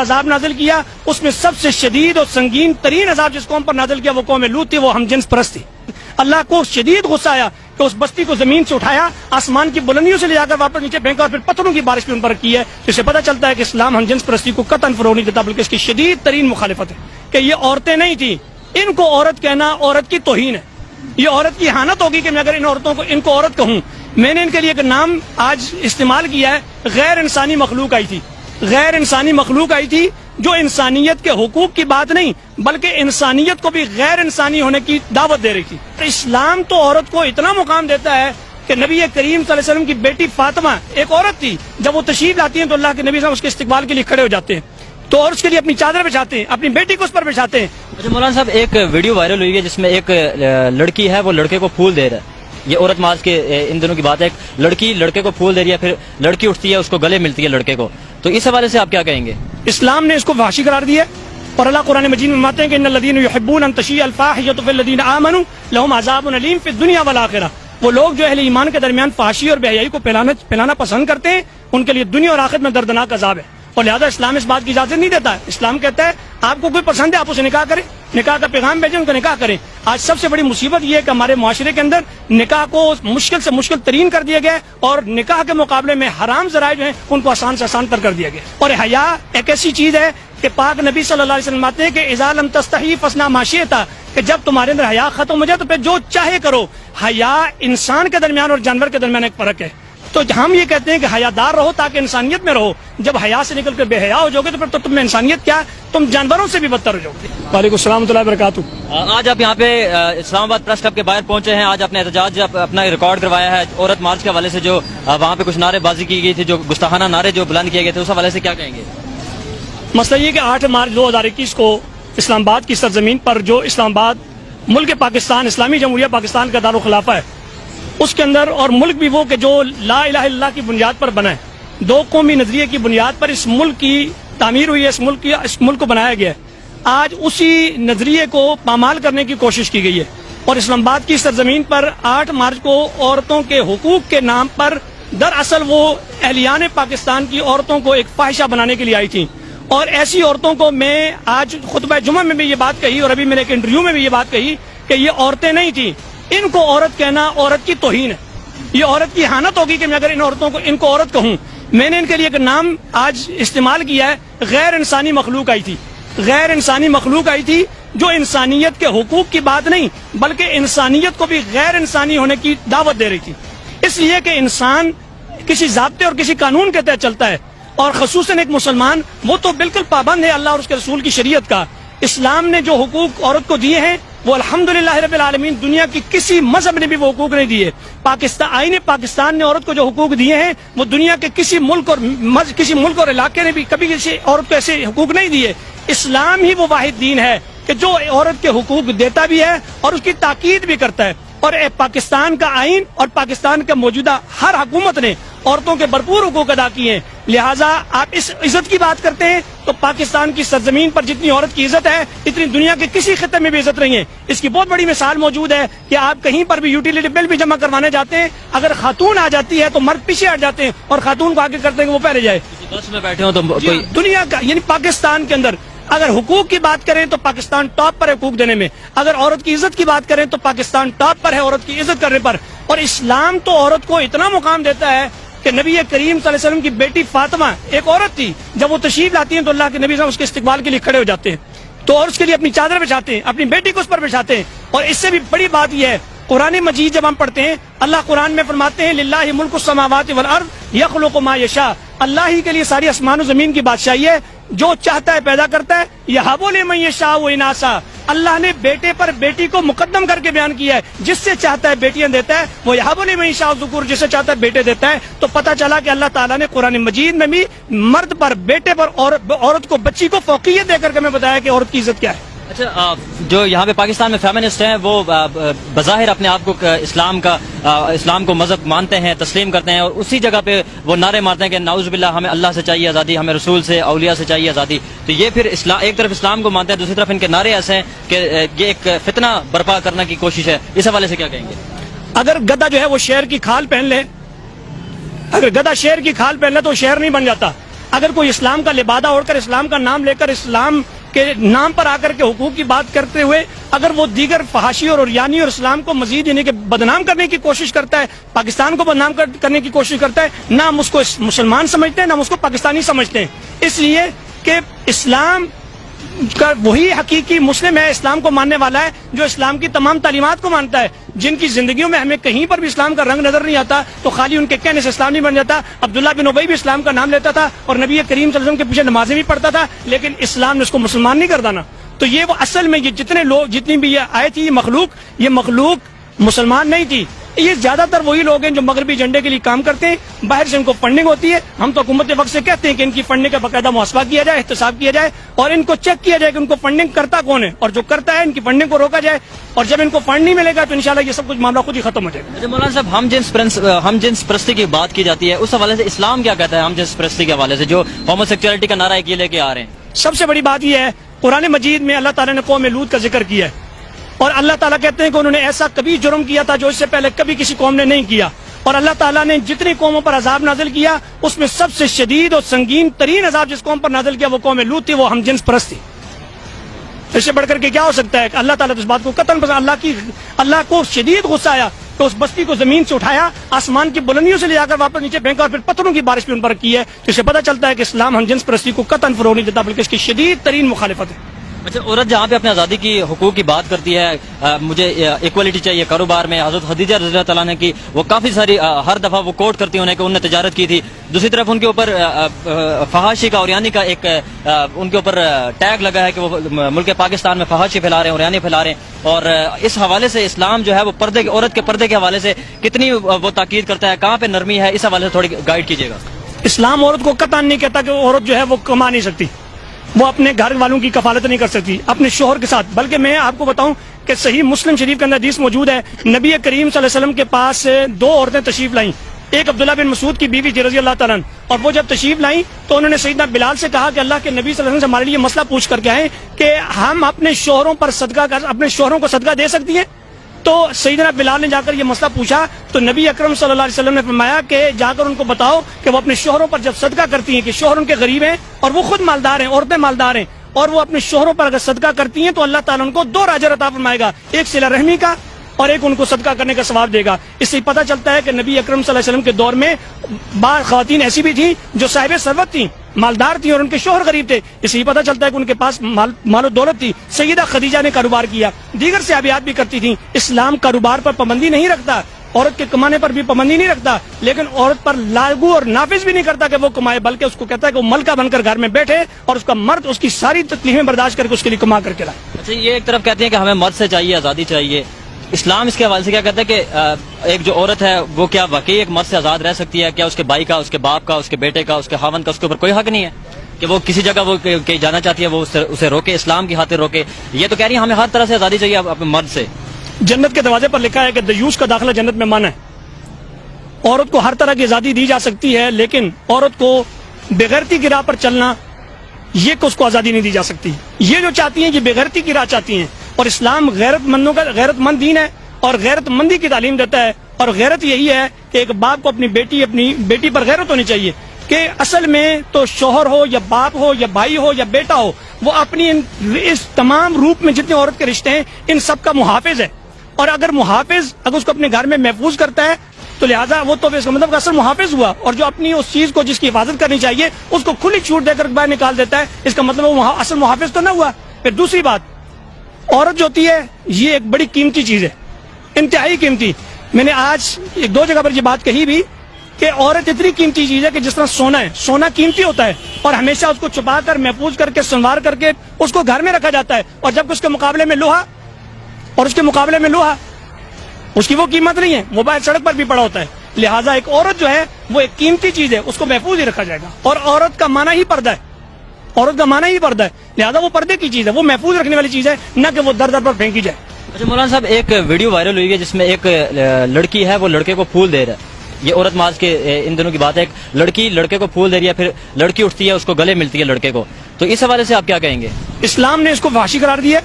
عذاب نازل کیا اس میں سب سے شدید اور سنگین ترین عذاب جس قوم پر نازل کیا وہ قوم لوط تھی، وہ ہم جنس پرست تھی۔ اللہ کو شدید غصہ آیا کہ اس بستی کو زمین سے اٹھایا، آسمان کی بلندیوں سے لے جا کر واپس نیچے پھینکا اور پھر پتھروں کی بارش بھی ان پر کی ہے۔ اس سے پتہ چلتا ہے کہ اسلام ہم جنس پرستی کو قطعاً فروغ نہیں دیتا، بلکہ اس کی شدید ترین مخالفت ہے کہ یہ عورتیں نہیں تھیں، ان کو عورت کہنا عورت کی توہین ہے۔ یہ عورت کی اہانت ہوگی کہ میں اگر ان عورتوں کو ان کو عورت کہوں۔ میں نے ان کے لیے ایک نام آج استعمال کیا ہے، غیر انسانی مخلوق آئی تھی۔ غیر انسانی مخلوق آئی تھی جو انسانیت کے حقوق کی بات نہیں بلکہ انسانیت کو بھی غیر انسانی ہونے کی دعوت دے رہی تھی۔ اسلام تو عورت کو اتنا مقام دیتا ہے کہ نبی کریم صلی اللہ علیہ وسلم کی بیٹی فاطمہ ایک عورت تھی، جب وہ تشریف لاتی ہیں تو اللہ کے نبی صلی اللہ علیہ وسلم اس کے استقبال کے لیے کھڑے ہو جاتے ہیں، تو اور اس کے لیے اپنی چادر بچھاتے ہیں، اپنی بیٹی کو اس پر بچھاتے ہیں۔ اچھا مولانا صاحب، ایک ویڈیو وائرل ہوئی ہے جس میں ایک لڑکی ہے وہ لڑکے کو پھول دے رہا ہے، یہ عورت مارچ کے ان دنوں کی بات ہے، ایک لڑکی لڑکے کو پھول دے رہی ہے، پھر لڑکی اٹھتی ہے اس کو گلے ملتی ہے لڑکے کو، تو اس حوالے سے آپ کیا کہیں گے؟ اسلام نے اس کو فحاشی قرار دیا اور اللہ قرآن مجید میں فرماتے ہیں کہ ان الذین یحبون ان تشیع الفاحشۃ فی الذین آمنوا لهم عذاب علیم فی الدنیا والآخرہ۔ وہ لوگ جو اہل ایمان کے درمیان فحاشی اور بے حیائی کو پھیلانا پسند کرتے ہیں، ان کے لیے دنیا اور آخرت میں دردناک عذاب ہے، اور لہذا اسلام اس بات کی اجازت نہیں دیتا ہے۔ اسلام کہتا ہے آپ کو کوئی پسند ہے آپ اسے نکاح کریں، نکاح کا پیغام بھیجیں، ان کا نکاح کریں۔ آج سب سے بڑی مصیبت یہ ہے کہ ہمارے معاشرے کے اندر نکاح کو مشکل سے مشکل ترین کر دیا گیا ہے، اور نکاح کے مقابلے میں حرام ذرائع جو ہیں ان کو آسان سے آسان تر کر دیا گیا۔ اور حیا ایک ایسی چیز ہے کہ پاک نبی صلی اللہ علیہ وسلم فرماتے ہیں کہ اذا لم تستحی فاصنع ما شئت، کہ جب تمہارے اندر حیا ختم ہو جائے تو پھر جو چاہے کرو۔ حیا انسان کے درمیان اور جانور کے درمیان ایک فرق ہے، تو ہم یہ کہتے ہیں کہ حیا دار رہو تاکہ انسانیت میں رہو۔ جب حیا سے نکل کر بے حیا ہو جاؤ گے تو پھر تو تم میں انسانیت کیا، تم جانوروں سے بھی بدتر ہو جاؤ گے۔ وعلیکم السلام ورحمۃ اللہ وبرکاتہ۔ آج آپ یہاں پہ اسلام آباد پریس کلب کے باہر پہنچے ہیں، آج آپ نے احتجاج اپنا ریکارڈ کروایا ہے عورت مارچ کے حوالے سے، جو وہاں پہ کچھ نعرے بازی کی گئی تھی، جو گستاخانہ نعرے جو بلند کیے گئے تھے، اس حوالے سے کیا کہیں گے؟ مسئلہ یہ کہ 8 مارچ 2021 کو اسلام آباد کی سرزمین پر جو اسلام آباد ملک پاکستان اسلامی جمہوریہ پاکستان کا دارالخلافہ ہے، اس کے اندر اور ملک بھی وہ کہ جو لا الہ الا اللہ کی بنیاد پر بنا ہے، دو قومی نظریے کی بنیاد پر اس ملک کی تعمیر ہوئی ہے، اس ملک کو بنایا گیا ہے۔ آج اسی نظریے کو پامال کرنے کی کوشش کی گئی ہے، اور اسلام آباد کی سرزمین پر 8 مارچ کو عورتوں کے حقوق کے نام پر دراصل وہ اہلیان پاکستان کی عورتوں کو ایک فاحشہ بنانے کے لیے آئی تھیں، اور ایسی عورتوں کو میں آج خطبہ جمعہ میں بھی یہ بات کہی اور ابھی میں نے ایک انٹرویو میں بھی یہ بات کہی کہ یہ عورتیں نہیں تھیں، ان کو عورت کہنا عورت کی توہین ہے۔ یہ عورت کی اہانت ہوگی کہ میں اگر ان عورتوں کو ان کو عورت کہوں۔ میں نے ان کے لیے ایک نام آج استعمال کیا ہے، غیر انسانی مخلوق آئی تھی۔ غیر انسانی مخلوق آئی تھی جو انسانیت کے حقوق کی بات نہیں بلکہ انسانیت کو بھی غیر انسانی ہونے کی دعوت دے رہی تھی، اس لیے کہ انسان کسی ضابطے اور کسی قانون کے تحت چلتا ہے، اور خصوصاً ایک مسلمان وہ تو بالکل پابند ہے اللہ اور اس کے رسول کی شریعت کا۔ اسلام نے جو حقوق عورت کو دیے ہیں وہ الحمدللہ رب العالمین دنیا کی کسی مذہب نے بھی وہ حقوق نہیں دیے۔ آئین پاکستان نے عورت کو جو حقوق دیے ہیں وہ دنیا کے کسی ملک اور علاقے نے بھی کبھی کسی عورت کو ایسے حقوق نہیں دیے۔ اسلام ہی وہ واحد دین ہے کہ جو عورت کے حقوق دیتا بھی ہے اور اس کی تاکید بھی کرتا ہے، اور پاکستان کا آئین اور پاکستان کا موجودہ ہر حکومت نے عورتوں کے بھرپور حقوق ادا کیے ہیں۔ لہٰذا آپ اس عزت کی بات کرتے ہیں تو پاکستان کی سرزمین پر جتنی عورت کی عزت ہے اتنی دنیا کے کسی خطے میں بھی عزت نہیں ہے۔ اس کی بہت بڑی مثال موجود ہے کہ آپ کہیں پر بھی یوٹیلیٹی بل بھی جمع کروانے جاتے ہیں، اگر خاتون آ جاتی ہے تو مرد پیچھے ہٹ جاتے ہیں اور خاتون کو آگے کرتے ہیں کہ وہ پہلے جائے۔ بس میں بیٹھے ہوں تو دنیا کا یعنی پاکستان کے اندر اگر حقوق کی بات کریں تو پاکستان ٹاپ پر ہے حقوق دینے میں، اگر عورت کی عزت کی بات کریں تو پاکستان ٹاپ پر ہے عورت کی عزت کرنے پر۔ اور اسلام تو عورت کو اتنا مقام دیتا ہے کہ نبی کریم صلی اللہ علیہ وسلم کی بیٹی فاطمہ ایک عورت تھی، جب وہ تشریف لاتی ہیں تو اللہ کے نبی صلی اللہ علیہ وسلم اس کے استقبال کے لیے کھڑے ہو جاتے ہیں، تو اور اس کے لیے اپنی چادر بچھاتے ہیں، اپنی بیٹی کو اس پر بچھاتے ہیں۔ اور اس سے بھی بڑی بات یہ ہے، قرآن مجید جب ہم پڑھتے ہیں اللہ قرآن میں فرماتے ہیں للہ ملک السماوات والارض یخلق ما یشاء، اللہ ہی کے لیے ساری آسمان و زمین کی بادشاہی ہے، جو چاہتا ہے پیدا کرتا ہے۔ یہب لمن یشاء اناسا، اللہ نے بیٹے پر بیٹی کو مقدم کر کے بیان کیا ہے، جس سے چاہتا ہے بیٹیاں دیتا ہے، وہ یہب لمن یشاء ذکور، جس سے چاہتا ہے بیٹے دیتا ہے۔ تو پتہ چلا کہ اللہ تعالیٰ نے قرآن مجید میں بھی مرد پر بیٹے پر اور عورت کو بچی کو فوقیت دے کر کے ہمیں بتایا کہ عورت کی عزت کیا ہے۔ اچھا، جو یہاں پہ پاکستان میں فیمنسٹ ہیں وہ بظاہر اپنے آپ کو اسلام کو مذہب مانتے ہیں، تسلیم کرتے ہیں، اور اسی جگہ پہ وہ نعرے مارتے ہیں کہ نعوذ باللہ ہمیں اللہ سے چاہیے آزادی، ہمیں رسول سے اولیاء سے چاہیے آزادی۔ تو یہ پھر ایک طرف اسلام کو مانتے ہیں، دوسری طرف ان کے نعرے ایسے ہیں کہ یہ ایک فتنہ برپا کرنے کی کوشش ہے، اس حوالے سے کیا کہیں گے؟ اگر گدھا جو ہے وہ شیر کی کھال پہن لے، اگر گدھا شیر کی کھال پہن لے تو شیر نہیں بن جاتا۔ اگر کوئی اسلام کا لبادہ اوڑھ کر اسلام کا نام لے کر اسلام کے نام پر آ کر کے حقوق کی بات کرتے ہوئے اگر وہ دیگر فحاشی اور عریانی اور اسلام کو مزید یعنی کہ بدنام کرنے کی کوشش کرتا ہے، پاکستان کو بدنام کرنے کی کوشش کرتا ہے، نہ ہم اس کو مسلمان سمجھتے ہیں نہ ہم اس کو پاکستانی سمجھتے ہیں، اس لیے کہ اسلام کا وہی حقیقی مسلم ہے، اسلام کو ماننے والا ہے جو اسلام کی تمام تعلیمات کو مانتا ہے، جن کی زندگیوں میں ہمیں کہیں پر بھی اسلام کا رنگ نظر نہیں آتا تو خالی ان کے کہنے سے اسلام نہیں بن جاتا۔ عبداللہ بن ابی بھی اسلام کا نام لیتا تھا اور نبی کریم صلی اللہ علیہ وسلم کے پیچھے نمازیں بھی پڑھتا تھا، لیکن اسلام نے اس کو مسلمان نہیں کر دانا۔ تو یہ وہ اصل میں یہ جتنے لوگ جتنی بھی یہ آئے تھی یہ مخلوق مسلمان نہیں تھی، یہ زیادہ تر وہی لوگ ہیں جو مغربی ایجنڈے کے لیے کام کرتے ہیں، باہر سے ان کو فنڈنگ ہوتی ہے۔ ہم تو حکومت وقت سے کہتے ہیں کہ ان کی فنڈنگ کا باقاعدہ محاسبہ کیا جائے، احتساب کیا جائے اور ان کو چیک کیا جائے کہ ان کو فنڈنگ کرتا کون ہے، اور جو کرتا ہے ان کی فنڈنگ کو روکا جائے، اور جب ان کو فنڈ نہیں ملے گا تو انشاءاللہ یہ سب کچھ معاملہ خود ہی ختم ہو جائے گا۔ مولانا صاحب، ہم جنس پرستی کی بات کی جاتی ہے، اس حوالے سے اسلام کیا کہتا ہے ہم جنس پرستی کے حوالے سے جو ہومو سیکچولیٹی کا نعرہ ایک یہ لے کے آ رہے ہیں؟ سب سے بڑی بات یہ ہے، قرآن مجید میں اللہ تعالیٰ نے قوم لوط کا ذکر کیا ہے اور اللہ تعالیٰ کہتے ہیں کہ انہوں نے ایسا کبھی جرم کیا تھا جو اس سے پہلے کبھی کسی قوم نے نہیں کیا، اور اللہ تعالیٰ نے جتنی قوموں پر عذاب نازل کیا اس میں سب سے شدید اور سنگین ترین عذاب جس قوم پر نازل کیا وہ قوم لوط تھی، وہ ہم جنس پرست تھی۔ اس سے بڑھ کر کے کیا ہو سکتا ہے کہ اللہ تعالیٰ اس بات کو قطعاً پسند، اللہ کو شدید غصہ آیا کہ اس بستی کو زمین سے اٹھایا، آسمان کی بلندیوں سے لے جا کر واپس نیچے پھینکا اور پھر پتھروں کی بارش بھی ان پر کی ہے۔ تو اس سے پتہ چلتا ہے کہ اسلام ہم جنس پرستی کو قطعاً فروغ نہیں دیتا بلکہ اس کی شدید ترین مخالفت ہے۔ اچھا، عورت جہاں پہ اپنے آزادی کی حقوق کی بات کرتی ہے، مجھے ایکوالٹی چاہیے کاروبار میں، حضرت خدیجہ رضی اللہ تعالیٰ نے کی، وہ کافی ساری ہر دفعہ وہ کوٹ کرتی ہیں کہ انہوں نے تجارت کی تھی، دوسری طرف ان کے اوپر فحاشی کا عریانی کا ایک ان کے اوپر ٹیگ لگا ہے کہ وہ ملک پاکستان میں فحاشی پھیلا رہے ہیں، عریانی پھیلا رہے ہیں، اور اس حوالے سے اسلام جو ہے وہ عورت کے پردے کے حوالے سے کتنی وہ تاکید کرتا ہے، کہاں پہ نرمی ہے، اس حوالے سے تھوڑی گائیڈ کیجیے گا۔ اسلام عورت کو قطعاً نہیں کہتا کہ عورت جو ہے وہ کما نہیں سکتی، وہ اپنے گھر والوں کی کفالت نہیں کر سکتی اپنے شوہر کے ساتھ، بلکہ میں آپ کو بتاؤں کہ صحیح مسلم شریف کے اندر حدیث موجود ہے، نبی کریم صلی اللہ علیہ وسلم کے پاس دو عورتیں تشریف لائیں، ایک عبداللہ بن مسعود کی بیوی رضی اللہ تعالیٰ عنہ، اور وہ جب تشریف لائیں تو انہوں نے سیدنا بلال سے کہا کہ اللہ کے نبی صلی اللہ علیہ وسلم سے ہمارے لیے مسئلہ پوچھ کر کے آئیں کہ ہم اپنے شوہروں پر اپنے شوہروں کو صدقہ دے سکتی ہیں؟ تو سیدنا بلال نے جا کر یہ مسئلہ پوچھا تو نبی اکرم صلی اللہ علیہ وسلم نے فرمایا کہ جا کر ان کو بتاؤ کہ وہ اپنے شوہروں پر جب صدقہ کرتی ہیں کہ شوہر ان کے غریب ہیں اور وہ خود مالدار ہیں، عورتیں مالدار ہیں، اور وہ اپنے شوہروں پر اگر صدقہ کرتی ہیں تو اللہ تعالیٰ ان کو دو اجر عطا فرمائے گا، ایک صلہ رحمی کا اور ایک ان کو صدقہ کرنے کا ثواب دے گا۔ اس سے پتہ چلتا ہے کہ نبی اکرم صلی اللہ علیہ وسلم کے دور میں بعض خواتین ایسی بھی تھیں جو صاحب ثروت تھیں، مالدار تھیں اور ان کے شوہر غریب تھے، اس سے پتہ چلتا ہے کہ ان کے پاس مال و دولت تھی۔ سیدہ خدیجہ نے کاروبار کیا، دیگر صحابیات بھی کرتی تھیں۔ اسلام کاروبار پر پابندی نہیں رکھتا، عورت کے کمانے پر بھی پابندی نہیں رکھتا، لیکن عورت پر لاگو اور نافذ بھی نہیں کرتا کہ وہ کمائے، بلکہ اس کو کہتا ہے کہ وہ ملکہ بن کر گھر میں بیٹھے اور اس کا مرد اس کی ساری تکلیفیں برداشت کر کے اس کے لیے کما کر کے لائے۔ اچھا، یہ ایک طرف کہتے ہیں کہ ہمیں مرد سے چاہیے آزادی چاہیے، اسلام اس کے حوالے سے کیا کہتا ہے کہ ایک جو عورت ہے وہ کیا واقعی ایک مرد سے آزاد رہ سکتی ہے؟ کیا اس کے بھائی کا، اس کے باپ کا، اس کے بیٹے کا، اس کے خاوند کا اس کے اوپر کوئی حق نہیں ہے کہ وہ کسی جگہ وہ کہیں جانا چاہتی ہے وہ اسے روکے، اسلام کی خاطر روکے؟ یہ تو کہہ رہی ہے ہمیں ہر طرح سے آزادی چاہیے اپنے مرد سے۔ جنت کے دروازے پر لکھا ہے کہ دیوس کا داخلہ جنت میں منع ہے۔ عورت کو ہر طرح کی آزادی دی جا سکتی ہے، لیکن عورت کو بغیرتی کی راہ پر چلنا یہ کہ اس کو آزادی نہیں دی جا سکتی۔ یہ جو چاہتی ہیں یہ بغیرتی کی راہ چاہتی ہیں، اور اسلام غیرت مند دین ہے اور غیرت مندی کی تعلیم دیتا ہے، اور غیرت یہی ہے کہ ایک باپ کو اپنی بیٹی پر غیرت ہونی چاہیے کہ اصل میں تو شوہر ہو یا باپ ہو یا بھائی ہو یا بیٹا ہو، وہ اپنی اس تمام روپ میں جتنے عورت کے رشتے ہیں ان سب کا محافظ ہے، اور اگر محافظ اگر اس کو اپنے گھر میں محفوظ کرتا ہے تو لہٰذا وہ تو اس کا مطلب اصل محافظ ہوا، اور جو اپنی اس چیز کو جس کی حفاظت کرنی چاہیے اس کو کھلی چھوٹ دے کر باہر نکال دیتا ہے، اس کا مطلب وہ اصل محافظ تو نہ ہوا۔ پھر دوسری بات، عورت جو ہوتی ہے یہ ایک بڑی قیمتی چیز ہے، انتہائی قیمتی۔ میں نے آج ایک دو جگہ پر یہ بات کہی بھی کہ عورت اتنی قیمتی چیز ہے کہ جس طرح سونا ہے، سونا قیمتی ہوتا ہے اور ہمیشہ اس کو چھپا کر محفوظ کر کے سنوار کر کے اس کو گھر میں رکھا جاتا ہے، اور جب اس کے مقابلے میں لوہا اس کی وہ قیمت نہیں ہے، وہ باہر سڑک پر بھی پڑا ہوتا ہے۔ لہٰذا ایک عورت جو ہے وہ ایک قیمتی چیز ہے، اس کو محفوظ ہی رکھا جائے گا، اور عورت کا معنی ہی پردہ ہے، عورت کا معنی ہی پردہ ہے، لہٰذا وہ پردے کی چیز ہے، وہ محفوظ رکھنے والی چیز ہے، نہ کہ وہ در در پر پھینکی جائے۔ اچھا مولانا صاحب، ایک ویڈیو وائرل ہوئی ہے جس میں ایک لڑکی ہے وہ لڑکے کو پھول دے رہا ہے، یہ عورت ماز کے ان دنوں کی بات ہے، ایک لڑکی لڑکے کو پھول دے رہی ہے، پھر لڑکی اٹھتی ہے اس کو گلے ملتی ہے لڑکے کو، تو اس حوالے سے آپ کیا کہیں گے؟ اسلام نے اس کو فحاشی قرار دیا،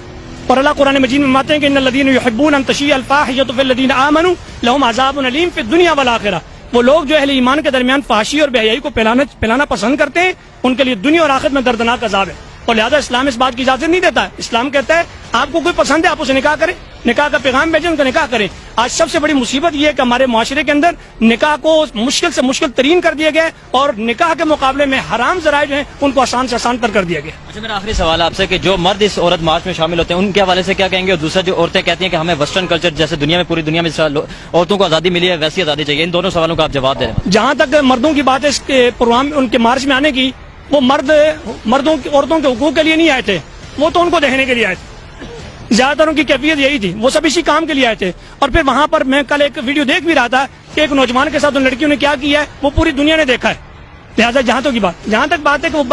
اور اللہ قرآن مجید میں فرماتے ہیں کہ ان الذین یحبون ان تشیع الفاحشۃ فی الذین آمنوا لهم عذاب الیم فی الدنیا والآخرہ، وہ لوگ جو اہل ایمان کے درمیان فحاشی اور بے حیائی کو پھیلانا پسند کرتے ہیں، ان کے لیے دنیا اور آخرت میں دردناک عذاب ہے، اور لہٰذا اسلام اس بات کی اجازت نہیں دیتا ہے۔ اسلام کہتا ہے آپ کو کوئی پسند ہے آپ اسے نکاح کریں، نکاح کا پیغام بھیجیں، ان کا نکاح کریں۔ آج سب سے بڑی مصیبت یہ ہے کہ ہمارے معاشرے کے اندر نکاح کو مشکل سے مشکل ترین کر دیا گیا ہے، اور نکاح کے مقابلے میں حرام ذرائع جو ہیں ان کو آسان سے آسان تر کر دیا گیا۔ اچھا، میرا آخری سوال آپ سے کہ جو مرد اس عورت مارچ میں شامل ہوتے ہیں ان کے حوالے سے کیا کہیں گے، اور دوسرا جو عورتیں کہتی ہیں کہ ہمیں ویسٹرن کلچر جیسے دنیا میں پوری دنیا میں عورتوں کو آزادی ملی ہے ویسی آزادی چاہیے، ان دونوں سوالوں کا آپ جواب دیں۔ جہاں تک مردوں کی بات ہے اس کے پروگرام ان کے مارچ میں آنے کی، وہ عورتوں کے حقوق کے لیے نہیں آئے تھے، وہ تو ان کو دیکھنے کے لیے آئے تھے، زیادہ تر ان کی کیفیت یہی تھی، وہ سب اسی کام کے لیے آئے تھے۔ اور پھر وہاں پر میں کل ایک ویڈیو دیکھ بھی رہا تھا کہ ایک نوجوان کے ساتھ ان لڑکیوں نے کیا کیا ہے وہ پوری دنیا نے دیکھا ہے۔ لہٰذا جہاں تک بات ہے کہ وہ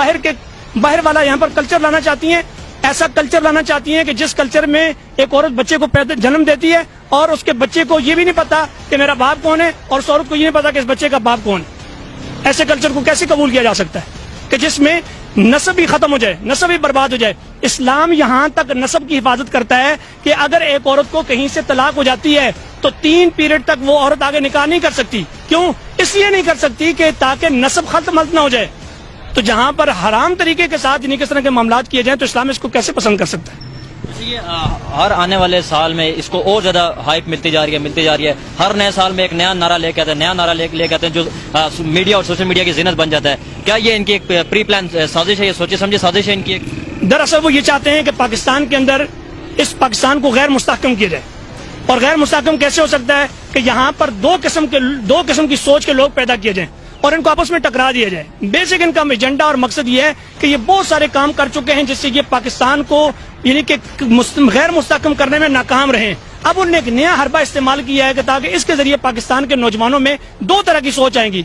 باہر والا یہاں پر کلچر لانا چاہتی ہیں، ایسا کلچر لانا چاہتی ہیں کہ جس کلچر میں ایک عورت بچے کو جنم دیتی ہے اور اس کے بچے کو یہ بھی نہیں پتا کہ میرا باپ کون ہے، اور اس عورت کو یہ نہیں پتا کہ اس بچے کا باپ کون ہے۔ ایسے کلچر کو کیسے قبول کیا جا سکتا ہے کہ جس میں نسب ہی ختم ہو جائے، نسب ہی برباد ہو جائے؟ اسلام یہاں تک نسب کی حفاظت کرتا ہے کہ اگر ایک عورت کو کہیں سے طلاق ہو جاتی ہے تو 3 پیریڈ تک وہ عورت آگے نکاح نہیں کر سکتی۔ کیوں؟ اس لیے نہیں کر سکتی کہ تاکہ نسب ختم نہ ہو جائے۔ تو جہاں پر حرام طریقے کے ساتھ کس طرح کے معاملات کیے جائیں تو اسلام اس کو کیسے پسند کر سکتا ہے؟ ہر آنے والے سال میں اس کو اور زیادہ ہائپ ملتی جا رہی ہے، ہر نئے سال میں ایک نیا نعرہ لے کے آتے ہیں، جو میڈیا اور سوشل میڈیا کی زینت بن جاتا ہے۔ کیا یہ ان کی ایک پری پلان سازش ہے، یہ سوچے سمجھے سازش ہے ان کی ایک؟ دراصل وہ یہ چاہتے ہیں کہ پاکستان کے اندر اس پاکستان کو غیر مستحکم کیا جائے، اور غیر مستحکم کیسے ہو سکتا ہے کہ یہاں پر دو قسم کی سوچ کے لوگ پیدا کیے جائیں اور ان کو آپس میں ٹکرا دیا جائے۔ بیسک ان کا ایجنڈا اور مقصد یہ ہے کہ یہ بہت سارے کام کر چکے ہیں جس سے یہ پاکستان کو یعنی کہ غیر مستحکم کرنے میں ناکام رہے۔ اب انہوں نے ایک نیا حربہ استعمال کیا ہے کہ تاکہ اس کے ذریعے پاکستان کے نوجوانوں میں 2 طرح کی سوچ آئیں گی۔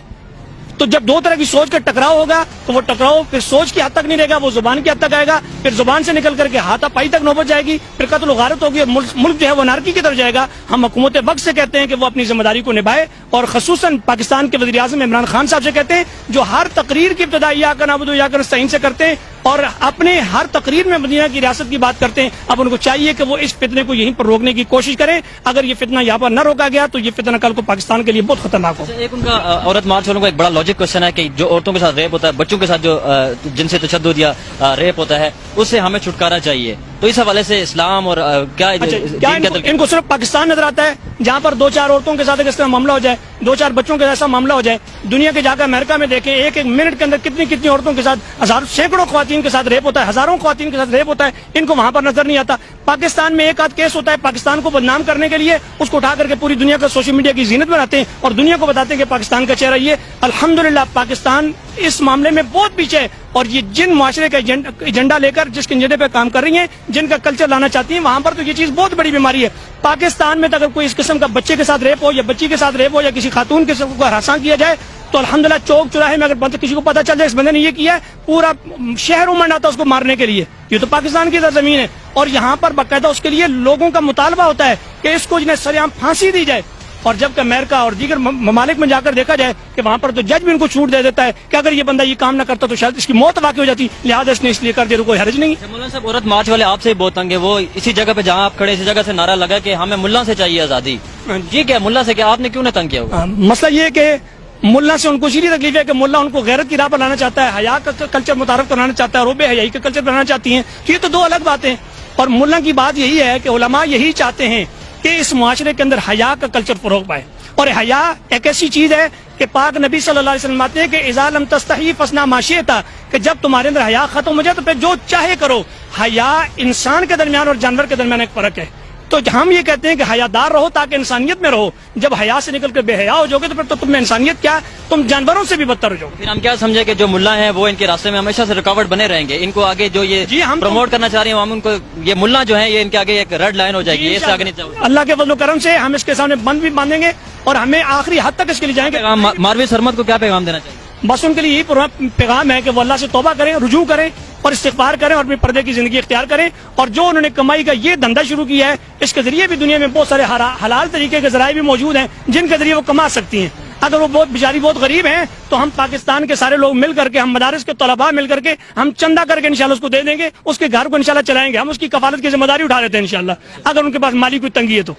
تو جب 2 طرح کی سوچ کا ٹکراؤ ہوگا تو وہ ٹکراؤ پھر سوچ کی حد تک نہیں رہے گا، وہ زبان کی حد تک آئے گا، پھر زبان سے نکل کر کے ہاتھا پائی تک نوبت جائے گی، پھر قتل و غارت ہوگی، ملک جو ہے وہ انارکی کی طرف جائے گا۔ ہم حکومت وقت سے کہتے ہیں کہ وہ اپنی ذمہ داری کو نبھائے، اور خصوصاً پاکستان کے وزیر اعظم عمران خان صاحب سے کہتے ہیں جو ہر تقریر کی ابتدا ایاک نعبد و ایاک نستعین سے کرتے ہیں اور اپنے ہر تقریر میں مدینہ کی ریاست کی بات کرتے ہیں، اب ان کو چاہیے کہ وہ اس فتنے کو یہیں پر روکنے کی کوشش کریں۔ اگر یہ فتنہ یہاں پر نہ روکا گیا تو یہ فتنہ کل کو پاکستان کے لیے بہت خطرناک ہو۔ ایک ان کا عورت مارچ والوں کا ایک بڑا لاجک کوشچن ہے کہ جو عورتوں کے ساتھ ریپ ہوتا ہے، بچوں کے ساتھ جو جن سے تشدد یا ریپ ہوتا ہے، اس سے ہمیں چھٹکارا چاہیے، تو اس حوالے سے اسلام اور کیا ان کو صرف پاکستان نظر آتا ہے جہاں پر 2-4 عورتوں کے ساتھ اس طرح معاملہ ہو جائے، 2-4 بچوں کے ایسا معاملہ ہو جائے؟ دنیا کے جا کر امریکہ میں دیکھیں ایک منٹ کے اندر کتنی عورتوں کے ساتھ سینکڑوں خواتین کے ساتھ ریپ ہوتا ہے، ہزاروں خواتین کے ساتھ ریپ ہوتا ہے، ان کو وہاں پر نظر نہیں آتا۔ پاکستان میں ایک آدھ کیس ہوتا ہے، پاکستان کو بدنام کرنے کے لیے اس کو اٹھا کر کے پوری دنیا کا سوشل میڈیا کی زینت بناتے ہیں اور دنیا کو بتاتے ہیں کہ پاکستان کا چہرہ یہ۔ الحمدللہ پاکستان اس معاملے میں بہت پیچھے ہے، اور یہ جن معاشرے کا ایجنڈا لے کر جس کے ایجنڈے پہ کام کر رہی ہیں، جن کا کلچر لانا چاہتی ہیں، وہاں پر تو یہ چیز بہت بڑی بیماری ہے۔ پاکستان میں اگر کوئی اس قسم کا بچے کے ساتھ ریپ ہو یا بچی کے ساتھ ریپ ہو یا کسی خاتون کے کو ہراساں کیا جائے تو الحمدللہ چوک چوراہے میں اگر کسی کو پتہ چل جائے اس بندے نے یہ کیا ہے، پورا شہر امنڈ آتا ہے اس کو مارنے کے لیے۔ یہ تو پاکستان کی سرزمین ہے، اور یہاں پر باقاعدہ اس کے لیے لوگوں کا مطالبہ ہوتا ہے کہ اس کو جنہیں سرعام پھانسی دی جائے۔ اور جبکہ امریکہ اور دیگر ممالک میں جا کر دیکھا جائے کہ وہاں پر تو جج بھی ان کو چھوٹ دے دیتا ہے کہ اگر یہ بندہ یہ کام نہ کرتا تو شاید اس کی موت واقع ہو جاتی، لہٰذا اس نے اس لیے کر دیا تو کوئی حرج نہیں۔ مولانا صاحب، عورت مارچ والے آپ سے ہی بہت تنگ ہے، وہ اسی جگہ پہ جہاں آپ کھڑے اسی جگہ سے نعرہ لگا کہ ہمیں ملا سے چاہیے آزادی۔ جی کیا ملا سے، کیا آپ نے کیوں نہ تنگ کیا ہوگا؟ مسئلہ یہ ہے کہ ملا سے ان کو اسی تکلیف ہے کہ ملا ان کو غیرت کی راہ پر لانا چاہتا ہے، حیا کا کلچر متعارف کرانا چاہتا ہے، روبے حیائی کا کلچر بنانا چاہتی ہیں، تو یہ تو 2 الگ باتیں۔ اور ملا کی بات یہی ہے کہ علماء یہی چاہتے ہیں کہ اس معاشرے کے اندر حیا کا کلچر فروغ پائے، اور حیا ایک ایسی چیز ہے کہ پاک نبی صلی اللہ علیہ وسلم کہتے ہیں کہ اذا لم تستحی فاصنع ما شئت، کہ جب تمہارے اندر حیا ختم ہو جائے تو پھر جو چاہے کرو۔ حیا انسان کے درمیان اور جانور کے درمیان ایک فرق ہے، تو ہم یہ کہتے ہیں کہ حیا دار رہو تاکہ انسانیت میں رہو۔ جب حیا سے نکل کر بے حیا ہو جاؤ گے تو پھر تو تم میں انسانیت کیا، تم جانوروں سے بھی بدتر ہو جاؤ گے۔ پھر ہم کیا سمجھے کہ جو ملا ہیں وہ ان کے راستے میں ہمیشہ سے رکاوٹ بنے رہیں گے، ان کو آگے جو یہ پروموٹ کرنا چاہ رہے ہیں ہم ان کو، یہ ملا جو ہے یہ ان کے آگے ایک ریڈ لائن ہو جائے گی، اس سے آگے نہیں چاہیے۔ اللہ کے فضل و کرم سے ہم اس کے سامنے بند بھی باندھیں گے اور ہمیں آخری حد تک اس کے لیے جائیں گے۔ ماروی سرمد کو کیا پیغام دینا چاہیے؟ بس ان کے لیے یہی پیغام ہے کہ وہ اللہ سے توبہ کریں، رجوع کریں اور استغفار کریں اور اپنے پردے کی زندگی اختیار کریں، اور جو انہوں نے کمائی کا یہ دھندا شروع کیا ہے اس کے ذریعے بھی دنیا میں بہت سارے حلال طریقے کے ذرائع بھی موجود ہیں جن کے ذریعے وہ کما سکتی ہیں۔ اگر وہ بیچاری بہت غریب ہیں تو ہم پاکستان کے سارے لوگ مل کر کے، ہم مدارس کے طلباء مل کر کے ہم چندہ کر کے انشاءاللہ اس کو دے دیں گے، اس کے گھر کو انشاءاللہ چلائیں گے، ہم اس کی کفالت کی ذمہ داری اٹھا لیتے ہیں انشاءاللہ، اگر ان کے پاس مالی کوئی تنگی ہے تو۔